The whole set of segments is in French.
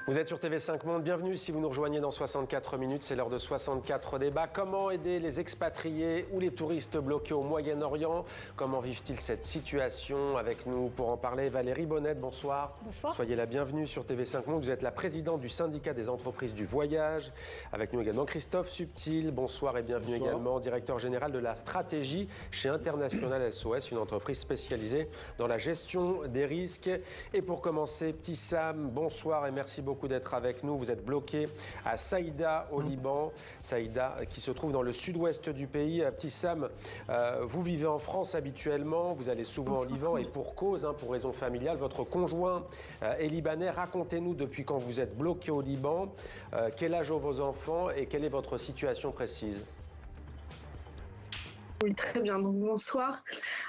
Vous êtes sur TV5 Monde, bienvenue si vous nous rejoignez dans 64 minutes, c'est l'heure de 64 débats. Comment aider les expatriés ou les touristes bloqués au Moyen-Orient? Comment vivent-ils cette situation? Avec nous pour en parler, Valérie Bonnette, bonsoir. Bonsoir. Soyez la bienvenue sur TV5 Monde, vous êtes la présidente du syndicat des entreprises du voyage. Avec nous également Christophe Subtil, bonsoir et bienvenue également, directeur général de la stratégie chez International SOS, une entreprise spécialisée dans la gestion des risques. Et pour commencer, Petit Sam, bonsoir et merci beaucoup d'être avec nous. Vous êtes bloqué à Saïda au Liban. Saïda qui se trouve dans le sud-ouest du pays. Petit Sam, vous vivez en France habituellement, vous allez souvent au Liban et pour cause, pour raison familiale. Votre conjoint est libanais. Racontez-nous depuis quand vous êtes bloqué au Liban, quel âge ont vos enfants et quelle est votre situation précise? Oui, très bien. Donc, bonsoir.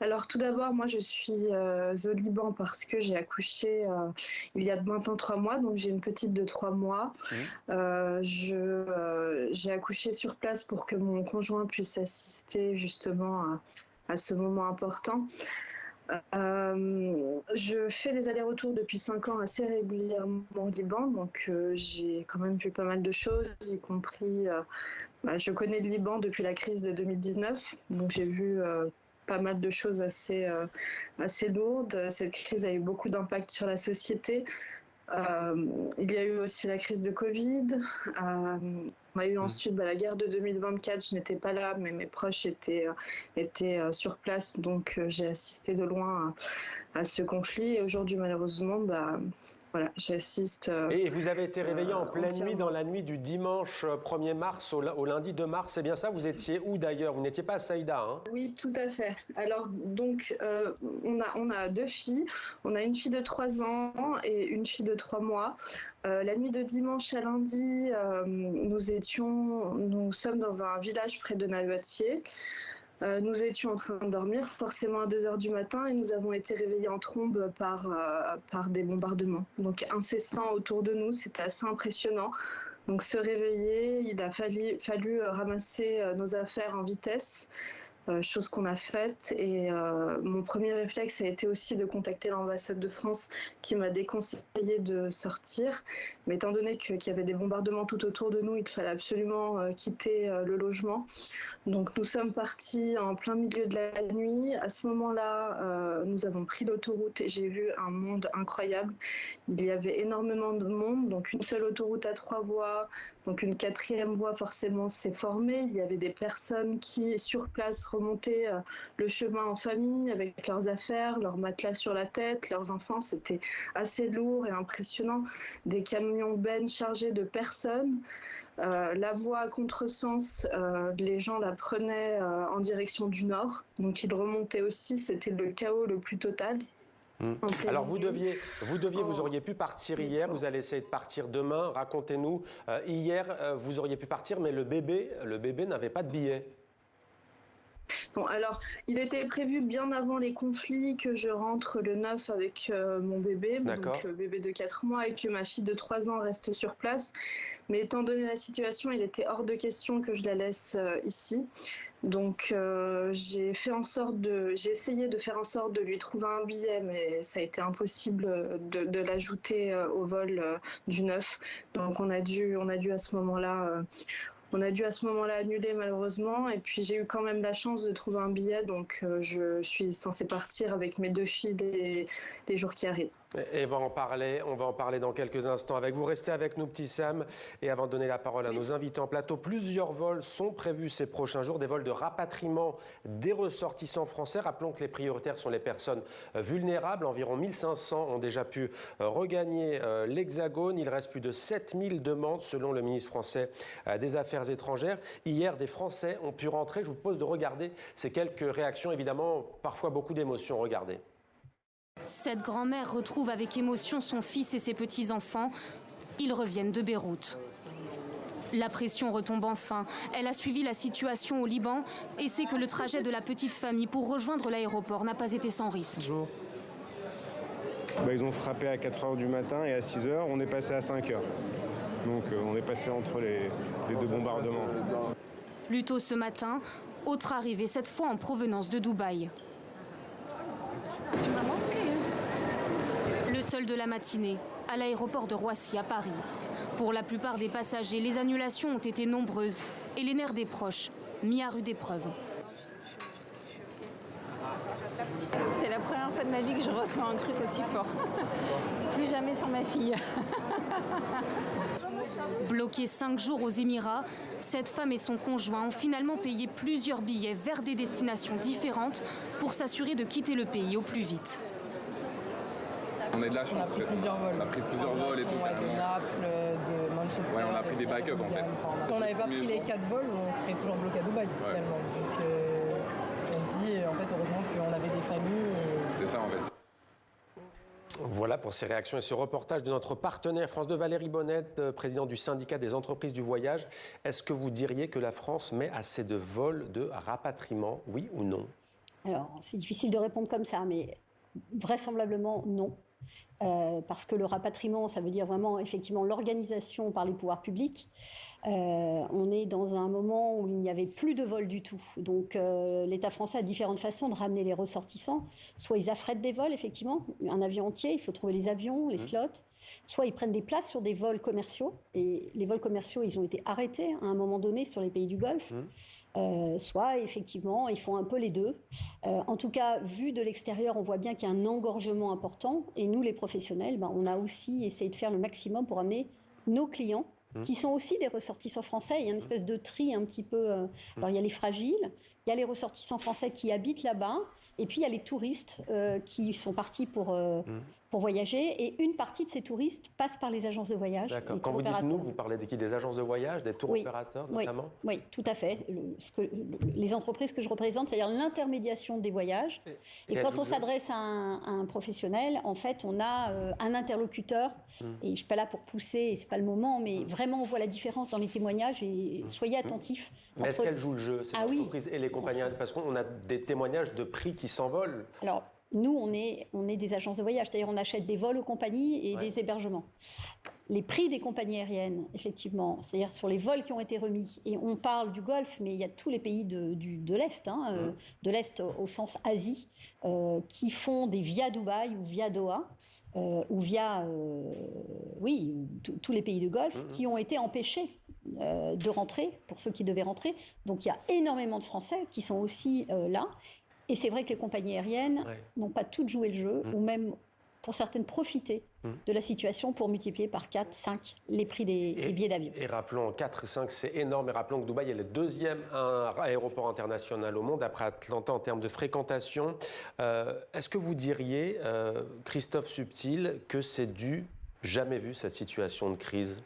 Alors, tout d'abord, moi, je suis au Liban parce que j'ai accouché il y a maintenant 3 mois. Donc, j'ai une petite de 3 mois. J'ai accouché sur place pour que mon conjoint puisse assister justement à ce moment important. Je fais des allers-retours depuis 5 ans assez régulièrement au Liban, donc j'ai quand même vu pas mal de choses, y compris, je connais le Liban depuis la crise de 2019, donc j'ai vu pas mal de choses assez lourdes. Cette crise a eu beaucoup d'impact sur la société. Il y a eu aussi la crise de Covid. On a eu ensuite la guerre de 2024. Je n'étais pas là, mais mes proches étaient sur place, donc j'ai assisté de loin à ce conflit. Et aujourd'hui, malheureusement, voilà, j'assiste. Et vous avez été réveillé en pleine nuit, dans la nuit du dimanche 1er mars au lundi 2 mars, c'est bien ça? Vous étiez où d'ailleurs? Vous n'étiez pas à Saïda, hein? Oui, tout à fait. Alors, donc, on a 2 filles. On a une fille de 3 ans et une fille de 3 mois. La nuit de dimanche à lundi, nous sommes dans un village près de Navatier. Nous étions en train de dormir, forcément à 2 h du matin, et nous avons été réveillés en trombe par des bombardements. Donc incessants autour de nous, c'était assez impressionnant. Donc se réveiller, il a fallu ramasser nos affaires en vitesse. Chose qu'on a faite, et mon premier réflexe a été aussi de contacter l'ambassade de France qui m'a déconseillé de sortir, mais étant donné qu'il y avait des bombardements tout autour de nous, il fallait absolument quitter le logement. Donc nous sommes partis en plein milieu de la nuit. À ce moment-là, nous avons pris l'autoroute et j'ai vu un monde incroyable. Il y avait énormément de monde, donc une seule autoroute à 3 voies, donc une 4e voie forcément s'est formée. Il y avait des personnes qui, sur place, remontaient le chemin en famille avec leurs affaires, leurs matelas sur la tête, leurs enfants. C'était assez lourd et impressionnant. Des camions-bennes chargés de personnes. La voie à contresens, les gens la prenaient en direction du nord. Donc ils remontaient aussi, c'était le chaos le plus total. Alors vous auriez pu partir hier, vous allez essayer de partir demain, racontez-nous. Hier, vous auriez pu partir, mais le bébé n'avait pas de billet. Bon, alors, il était prévu bien avant les conflits que je rentre le 9 avec mon bébé, donc le bébé de 4 mois, et que ma fille de 3 ans reste sur place. Mais étant donné la situation, il était hors de question que je la laisse ici. Donc j'ai essayé de faire en sorte de lui trouver un billet, mais ça a été impossible de l'ajouter au vol du 9. Donc on a dû à ce moment-là annuler malheureusement, et puis j'ai eu quand même la chance de trouver un billet, donc je suis censée partir avec mes 2 filles les jours qui arrivent. Et on va en parler dans quelques instants avec vous. Restez avec nous, Petit Sam. Et avant de donner la parole à nos invités en plateau, plusieurs vols sont prévus ces prochains jours, des vols de rapatriement des ressortissants français. Rappelons que les prioritaires sont les personnes vulnérables. Environ 1500 ont déjà pu regagner l'Hexagone. Il reste plus de 7000 demandes selon le ministre français des Affaires étrangères. Hier, des Français ont pu rentrer. Je vous propose de regarder ces quelques réactions, évidemment, parfois beaucoup d'émotions. Regardez. Cette grand-mère retrouve avec émotion son fils et ses petits-enfants. Ils reviennent de Beyrouth. La pression retombe enfin. Elle a suivi la situation au Liban et sait que le trajet de la petite famille pour rejoindre l'aéroport n'a pas été sans risque. Bonjour. Ils ont frappé à 4 h du matin et à 6 h, on est passé à 5 h. Donc on est passé entre les 2 bombardements. Plus tôt ce matin, autre arrivée, cette fois en provenance de Dubaï. Tu m'as manqué. Le seul de la matinée, à l'aéroport de Roissy à Paris. Pour la plupart des passagers, les annulations ont été nombreuses et les nerfs des proches mis à rude épreuve. C'est la première fois de ma vie que je ressens un truc aussi fort. Plus jamais sans ma fille. Bloquée 5 jours aux Émirats, cette femme et son conjoint ont finalement payé plusieurs billets vers des destinations différentes pour s'assurer de quitter le pays au plus vite. On a de la chance. On a pris plusieurs vols. On a pris plusieurs vols et tout. De Naples, de Manchester. Ouais, on a pris des backups en fait. Si on n'avait pas pris les 4 vols, on serait toujours bloqué à Dubaï finalement. Donc on se dit en fait heureusement qu'on avait des familles. C'est ça en fait. Voilà pour ces réactions et ce reportage de notre partenaire France 2, Valérie Bonnette, présidente du syndicat des entreprises du voyage. Est-ce que vous diriez que la France met assez de vols de rapatriement, oui ou non? Alors, c'est difficile de répondre comme ça, mais vraisemblablement non. Parce que le rapatriement, ça veut dire vraiment effectivement l'organisation par les pouvoirs publics. On est dans un moment où il n'y avait plus de vols du tout. Donc l'État français a différentes façons de ramener les ressortissants. Soit ils affrètent des vols, effectivement, un avion entier, il faut trouver les avions, les slots. Soit ils prennent des places sur des vols commerciaux. Et les vols commerciaux, ils ont été arrêtés à un moment donné sur les pays du Golfe. Soit, effectivement, ils font un peu les deux. En tout cas, vu de l'extérieur, on voit bien qu'il y a un engorgement important. Et nous, les professionnels, on a aussi essayé de faire le maximum pour amener nos clients, qui sont aussi des ressortissants français. Il y a une espèce de tri un petit peu... Alors, il y a les fragiles, il y a les ressortissants français qui habitent là-bas, et puis il y a les touristes qui sont partis pour voyager. Et une partie de ces touristes passe par les agences de voyage. D'accord. Quand vous dites nous, vous parlez de qui? Des agences de voyage, des tours opérateurs notamment? Oui, tout à fait. Les entreprises que je représente, c'est-à-dire l'intermédiation des voyages. Et quand on s'adresse à un professionnel, en fait, on a un interlocuteur. Et je ne suis pas là pour pousser, et ce n'est pas le moment, mais vraiment, on voit la différence dans les témoignages et soyez attentifs. Mais est-ce qu'elles jouent le jeu, ces entreprises et les compagnies? Parce qu'on a des témoignages de prix qui s'envolent. Alors, nous, on est des agences de voyage, c'est-à-dire on achète des vols aux compagnies et des hébergements. Les prix des compagnies aériennes, effectivement, c'est-à-dire sur les vols qui ont été remis, et on parle du Golfe, mais il y a tous les pays de l'Est, de l'Est au sens Asie, qui font des via Dubaï ou via Doha, ou via, tous les pays de Golfe, qui ont été empêchés de rentrer, pour ceux qui devaient rentrer. Donc il y a énormément de Français qui sont aussi là. Et c'est vrai que les compagnies aériennes n'ont pas toutes joué le jeu, ou même, pour certaines, profité de la situation pour multiplier par 4, 5 les prix des billets d'avion. Et rappelons, 4, 5, c'est énorme. Et rappelons que Dubaï est le deuxième aéroport international au monde, après Atlanta en termes de fréquentation. Est-ce que vous diriez, Christophe Subtil, que c'est jamais vu, cette situation de crise?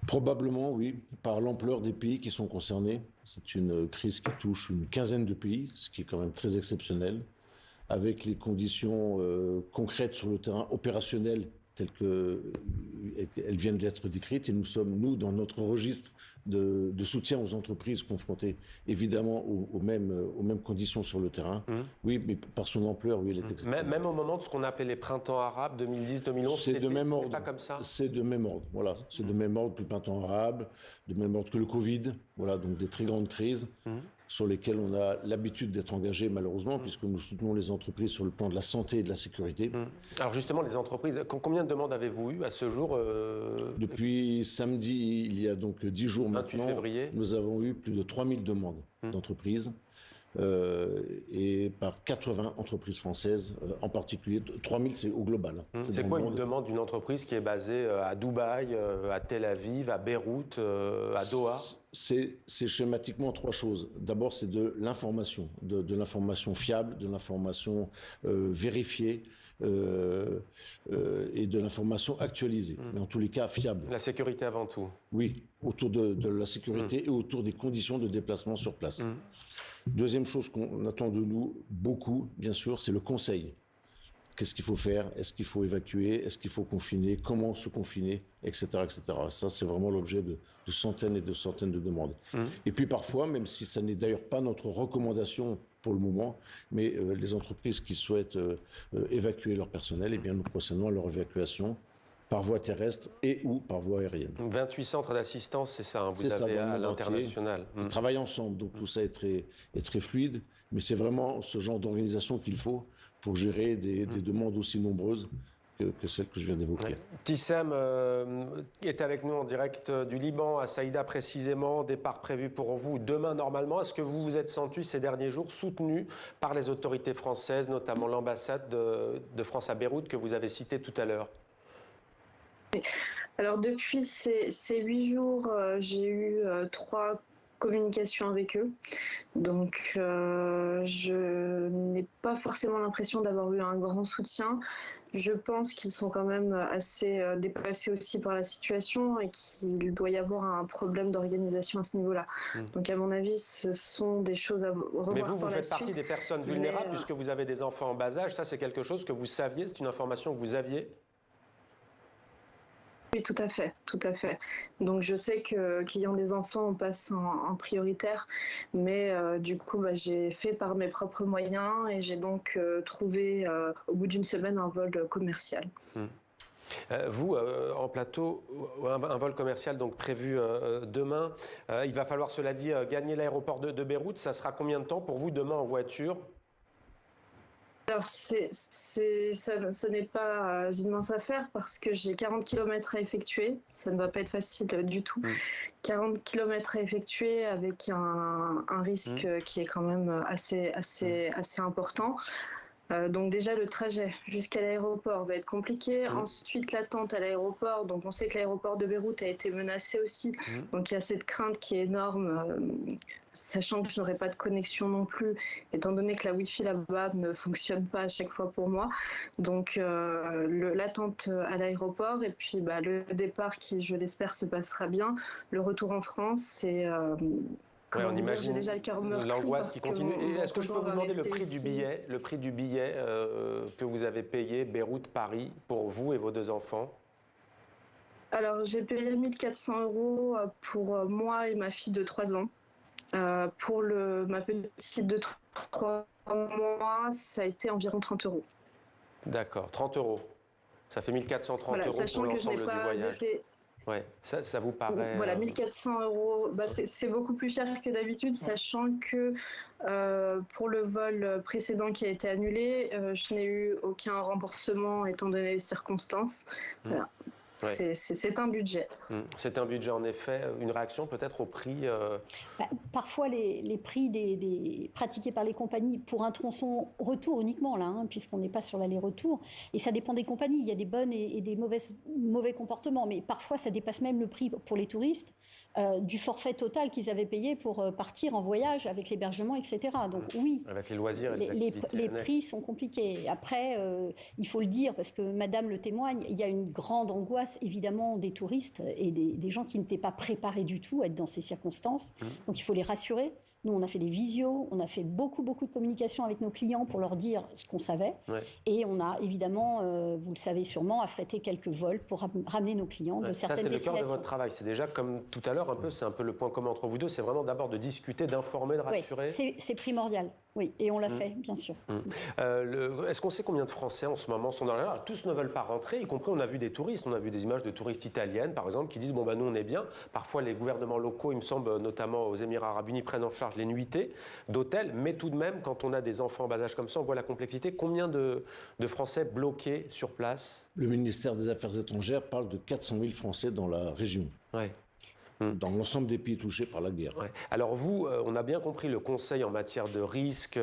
Probablement, oui, par l'ampleur des pays qui sont concernés. C'est une crise qui touche une quinzaine de pays, ce qui est quand même très exceptionnel, avec les conditions concrètes sur le terrain opérationnel telles qu'elles viennent d'être décrites. Et nous sommes, nous, dans notre registre de soutien aux entreprises confrontées, évidemment, aux mêmes conditions sur le terrain. Oui, mais par son ampleur, oui, elle est exceptionnelle. Même au moment de ce qu'on appelait les printemps arabes, 2010-2011, c'est de même ordre. Pas comme ça. C'est de même ordre, voilà. C'est de même ordre que le printemps arabe, de même ordre que le Covid. Voilà, donc des très grandes crises sur lesquelles on a l'habitude d'être engagé, malheureusement, puisque nous soutenons les entreprises sur le plan de la santé et de la sécurité. Alors justement, les entreprises, combien de demandes avez-vous eu à ce jour Depuis samedi, il y a donc 10 jours maintenant, février. Nous avons eu plus de 3000 demandes d'entreprises. Et par 80 entreprises françaises en particulier. 3000, c'est au global. C'est quoi une demande d'une entreprise qui est basée à Dubaï, à Tel Aviv, à Beyrouth, à Doha? C'est schématiquement 3 choses. D'abord, c'est de l'information, de l'information fiable, de l'information vérifiée, et de l'information actualisée, mais en tous les cas fiable. La sécurité avant tout. Oui, autour de la sécurité et autour des conditions de déplacement sur place. Deuxième chose qu'on attend de nous beaucoup, bien sûr, c'est le conseil. Qu'est-ce qu'il faut faire? Est-ce qu'il faut évacuer? Est-ce qu'il faut confiner? Comment se confiner? Etc. etc. Ça, c'est vraiment l'objet de centaines et de centaines de demandes. Et puis parfois, même si ça n'est d'ailleurs pas notre recommandation pour le moment, mais les entreprises qui souhaitent évacuer leur personnel, eh bien, nous procédons à leur évacuation par voie terrestre et ou par voie aérienne. 28 centres d'assistance, c'est ça, vous avez à l'international. Ils travaillent ensemble, donc tout ça est très fluide, mais c'est vraiment ce genre d'organisation qu'il faut pour gérer des demandes aussi nombreuses que celle que je viens d'évoquer. Tissem est avec nous en direct du Liban, à Saïda précisément, départ prévu pour vous demain normalement. Est-ce que vous vous êtes senti ces derniers jours soutenu par les autorités françaises, notamment l'ambassade de France à Beyrouth que vous avez citée tout à l'heure? Alors depuis ces 8 jours, j'ai eu 3 communications avec eux. Donc je n'ai pas forcément l'impression d'avoir eu un grand soutien. Je pense qu'ils sont quand même assez dépassés aussi par la situation et qu'il doit y avoir un problème d'organisation à ce niveau-là. Donc à mon avis, ce sont des choses à revoir. Mais vous par la faites partie suite. des personnes vulnérables puisque vous avez des enfants en bas âge. Ça, c'est quelque chose que vous saviez? C'est une information que vous aviez? Oui, tout à fait, tout à fait. Donc je sais qu'ayant des enfants, on passe en prioritaire, mais du coup, j'ai fait par mes propres moyens et j'ai donc trouvé au bout d'une semaine un vol commercial. Vous, en plateau, un vol commercial donc prévu demain. Il va falloir, cela dit, gagner l'aéroport de Beyrouth. Ça sera combien de temps pour vous demain en voiture? Alors, ça n'est pas une mince affaire parce que j'ai 40 km à effectuer. Ça ne va pas être facile du tout. 40 km à effectuer avec un risque qui est quand même assez important. Donc déjà, le trajet jusqu'à l'aéroport va être compliqué. Ensuite, l'attente à l'aéroport. Donc on sait que l'aéroport de Beyrouth a été menacé aussi. Donc il y a cette crainte qui est énorme, sachant que je n'aurai pas de connexion non plus, étant donné que la Wi-Fi là-bas ne fonctionne pas à chaque fois pour moi. Donc l'attente à l'aéroport et puis le départ qui, je l'espère, se passera bien. Le retour en France, c'est... Ouais, on imagine j'ai déjà le cœur meurtri l'angoisse qui continue. Est-ce que je peux vous demander le prix du billet que vous avez payé Beyrouth-Paris pour vous et vos 2 enfants? Alors j'ai payé 1 400 € pour moi et ma fille de 3 ans. Pour ma petite de 3 mois, ça a été environ 30 €. D'accord, 30 €. Ça fait 1 430 € pour l'ensemble du voyage. Ouais, ça vous paraît... Voilà, 1 400 €, c'est beaucoup plus cher que d'habitude, sachant que pour le vol précédent qui a été annulé, je n'ai eu aucun remboursement étant donné les circonstances. Voilà. Ouais. C'est un budget. C'est un budget, en effet. Une réaction peut-être au prix Parfois, les prix pratiqués par les compagnies pour un tronçon retour uniquement, là, puisqu'on n'est pas sur l'aller-retour, et ça dépend des compagnies. Il y a des bonnes et des mauvais comportements, mais parfois, ça dépasse même le prix pour les touristes du forfait total qu'ils avaient payé pour partir en voyage avec l'hébergement, etc. Donc oui, avec les loisirs et les prix sont compliqués. Après, il faut le dire, parce que Madame le témoigne, il y a une grande angoisse évidemment des touristes et des gens qui n'étaient pas préparés du tout à être dans ces circonstances. Donc il faut les rassurer. Nous, on a fait des visios, on a fait beaucoup de communication avec nos clients pour leur dire ce qu'on savait. Et on a évidemment, vous le savez sûrement, affrété quelques vols pour ramener nos clients de certaines destinations. Ça, c'est le cœur de votre travail. C'est déjà comme tout à l'heure, c'est un peu le point commun entre vous deux. C'est vraiment d'abord de discuter, d'informer, de rassurer. C'est primordial. Oui, et on l'a fait, bien sûr. Est-ce qu'on sait combien de Français en ce moment sont dans la... Tous ne veulent pas rentrer, y compris on a vu des touristes. On a vu des images de touristes italiennes, par exemple, qui disent nous on est bien. Parfois les gouvernements locaux, il me semble, notamment aux Émirats Arabes Unis, prennent en charge les nuitées d'hôtels. Mais tout de même, quand on a des enfants en bas âge comme ça, on voit la complexité. Combien de Français bloqués sur place? Le ministère des Affaires étrangères parle de 400 000 Français dans la région. Dans l'ensemble des pays touchés par la guerre. Alors vous, on a bien compris le conseil en matière de risques,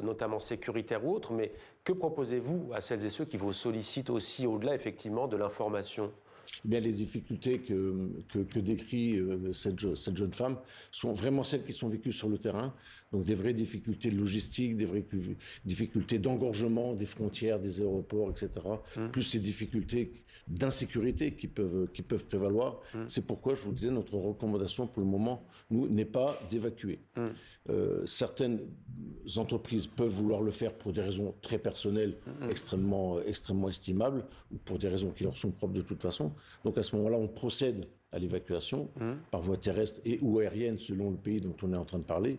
notamment sécuritaires ou autres, mais que proposez-vous à celles et ceux qui vous sollicitent aussi au-delà effectivement de l'information? Bien, les difficultés que décrit cette jeune femme sont vraiment celles qui sont vécues sur le terrain. Donc des vraies difficultés logistiques, des vraies difficultés d'engorgement des frontières, des aéroports, etc. Plus ces difficultés d'insécurité qui peuvent prévaloir. C'est pourquoi, je vous disais, notre recommandation pour le moment, nous, n'est pas d'évacuer. Certaines entreprises peuvent vouloir le faire pour des raisons très personnelles, extrêmement estimables, ou pour des raisons qui leur sont propres de toute façon. Donc à ce moment-là, on procède à l'évacuation par voie terrestre et ou aérienne selon le pays dont on est en train de parler.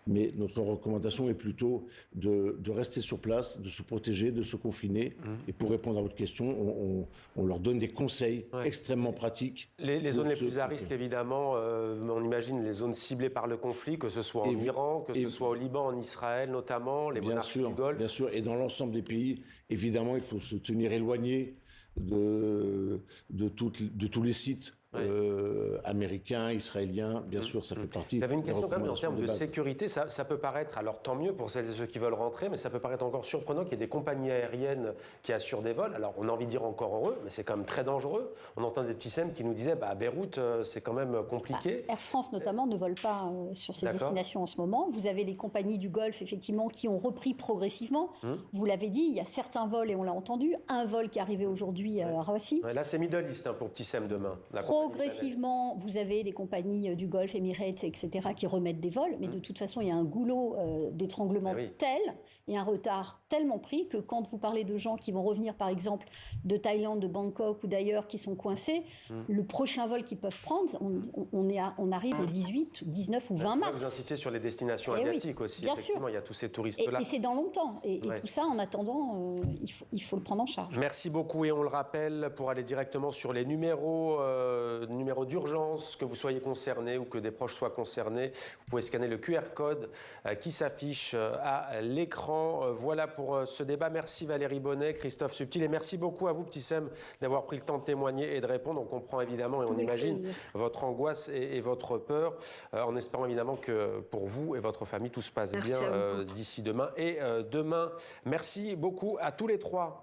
Mais notre recommandation est plutôt de rester sur place, de se protéger, de se confiner. Et pour répondre à votre question, on leur donne des conseils extrêmement pratiques. Les zones les plus à risque, évidemment, on imagine les zones ciblées par le conflit, que ce soit en Iran, que ce soit au Liban, en Israël notamment, les monarchies du Golfe. Bien sûr, et dans l'ensemble des pays, évidemment, il faut se tenir éloigné de tous les sites. Américains, israéliens, bien sûr, ça fait partie. J'avais une question quand même en termes de sécurité. Ça peut paraître, alors tant mieux pour celles et ceux qui veulent rentrer, mais ça peut paraître encore surprenant qu'il y ait des compagnies aériennes qui assurent des vols. Alors on a envie de dire encore heureux, mais c'est quand même très dangereux. On entend des petits SEM qui nous disaient à Beyrouth, c'est quand même compliqué. Air France notamment ne vole pas sur ces destinations en ce moment. Vous avez les compagnies du Golfe effectivement qui ont repris progressivement. Vous l'avez dit, il y a certains vols et on l'a entendu. Un vol qui est arrivé aujourd'hui à Roissy. Là c'est Middle East pour petit SEM demain. Progressivement, vous avez les compagnies du Golfe, Emirates, etc., qui remettent des vols, mais de toute façon, il y a un goulot d'étranglement tel et un retard tellement pris que quand vous parlez de gens qui vont revenir, par exemple, de Thaïlande, de Bangkok ou d'ailleurs, qui sont coincés, le prochain vol qu'ils peuvent prendre, on arrive au 18, 19 ou 20 mars. Vous insistez sur les destinations asiatiques aussi, bien effectivement, sûr. il y a tous ces touristes-là. Et c'est dans longtemps. Et tout ça, en attendant, il faut le prendre en charge. Merci beaucoup et on le rappelle, pour aller directement sur les numéros d'urgence, que vous soyez concerné ou que des proches soient concernés, vous pouvez scanner le QR code qui s'affiche à l'écran. Voilà pour ce débat. Merci Valérie Bonnet, Christophe Subtil et merci beaucoup à vous, Petit Sem, d'avoir pris le temps de témoigner et de répondre. On comprend évidemment et on imagine votre angoisse et votre peur, en espérant évidemment que pour vous et votre famille, tout se passe bien d'ici demain et demain. Merci beaucoup à tous les trois.